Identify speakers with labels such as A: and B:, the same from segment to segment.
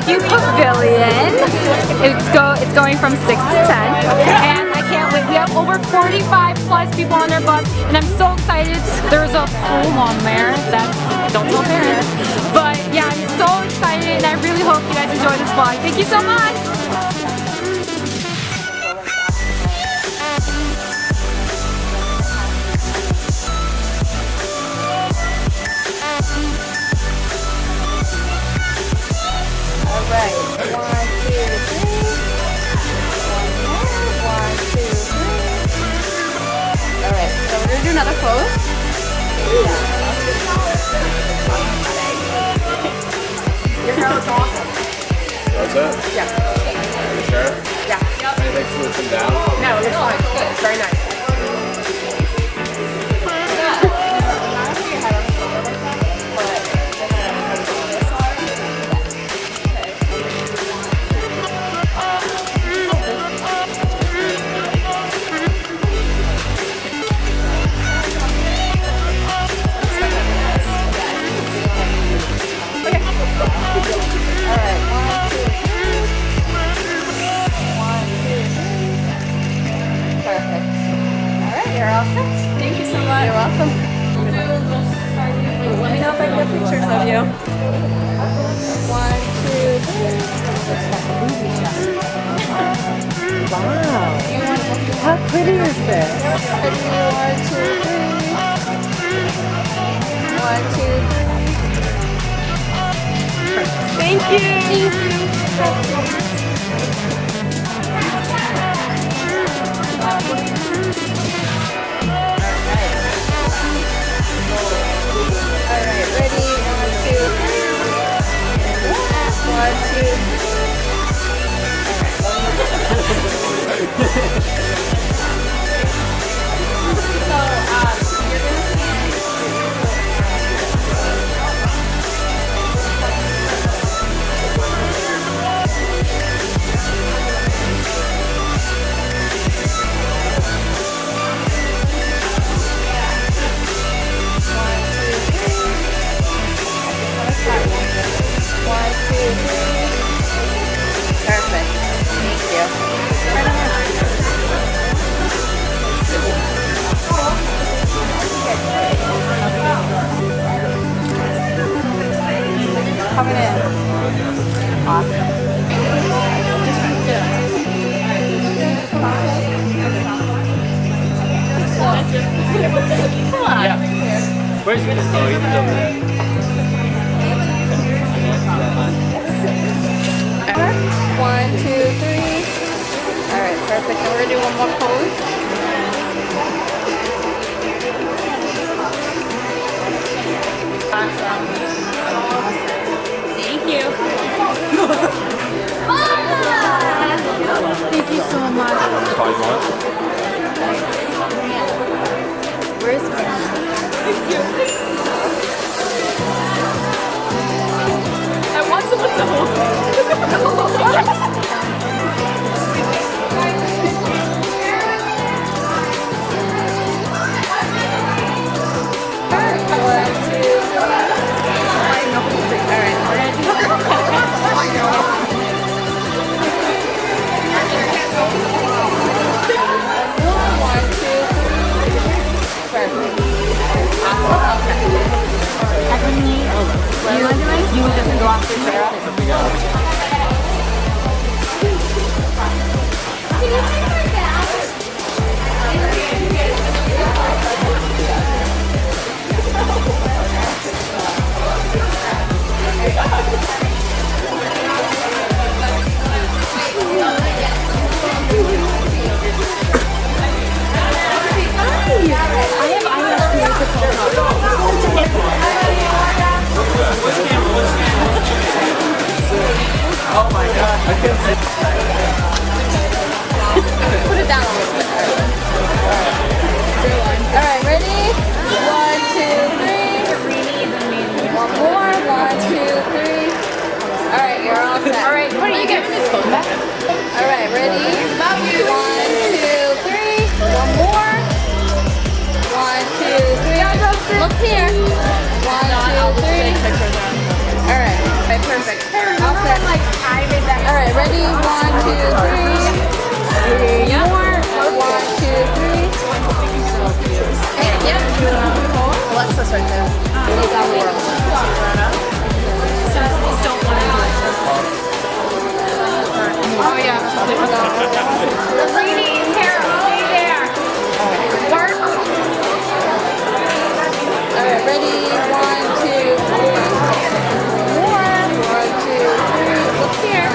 A: barbecue pavilion. It's going from 6 to 10, and I can't wait. We have over 45 plus people on their bus, and I'm so excited. There's a pool on there. Don't tell parents. But yeah, I'm so excited, and I really hope you guys enjoy this vlog. Thank you so much.
B: Alright, 1, 2, 3. 1 2, 3. Alright, so we're gonna do another pose. Your hair looks awesome.
C: That's it?
B: Yeah.
C: Are you sure?
B: Yeah.
C: Anything swooping down?
B: No, it's fine. Good. It's very nice.
A: Thank you so much.
B: You're welcome.
A: Let me know if I can get pictures of you.
B: 1, 2, 3.
A: Wow. How pretty is this?
B: 1, 2, 3. 1, 2, 3.
A: Thank you.
B: Alright, ready? 1, 2, Perfect. Thank you.
A: Coming in. Awesome.
C: Yeah. Where's your he's over there.
B: 1, 2, 3. Alright, perfect. And we're gonna do one more pose. Awesome.
A: Thank you. Thank you so much.
B: Where's
A: I want someone to hold me. You would just go off the chair.
C: Oh my god, I can't see.
B: Put it down. Alright, ready? 1, 2, 3. One more. 1, 2, 3. Alright, you're all set. Alright, what are you giving this phone back? Alright, ready? 1, 2, 3. One more. 1, 2, 3. Look here. 1, 2, 3. Alright. Okay, perfect. All set. All right, ready? 1, 2, 3. More. 1, 2, 3. Yep. Alexa's right there. Look down the world.
A: Oh yeah. The lady in here, stay there. Work.
B: Alright, ready? 1, 2, 3. More. 1, 2, 3. Look here.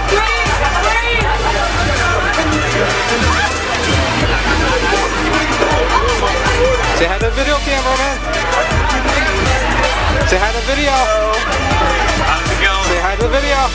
A: 3,
D: Say hi to the video cameraman. Say hi to the video.
C: How's it going?
D: Say hi to the video.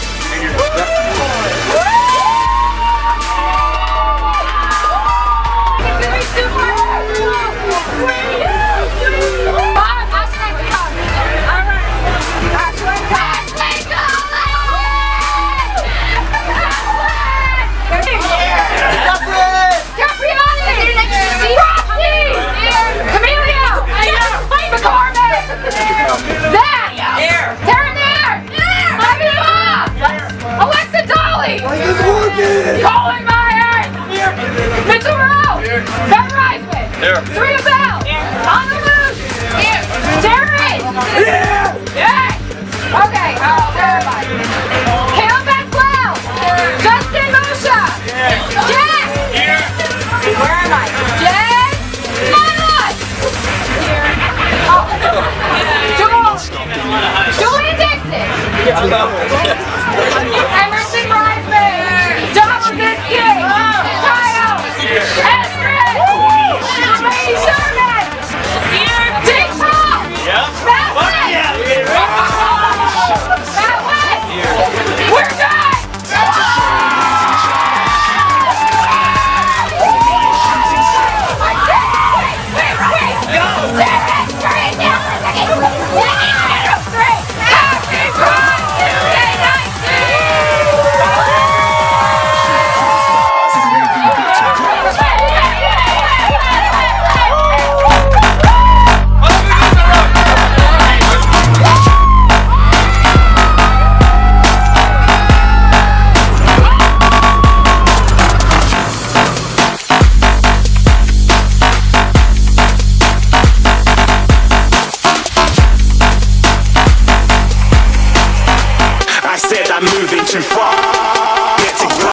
A: Colin Myers! Mitchell Rowe! Ben Reisman! Serena Bell! On the loose! Jerry! Yeah! Okay, where am I? Caleb Bethwell! Justin Mosha! Jack! Where am I? Jen! Monmouth! Julian Dixon! Emerson Reisman! John Levitsky! Kyle! Estrid! Ray Sherman! Jake Paul! Matt West! Matt West! We're good!
E: Too far.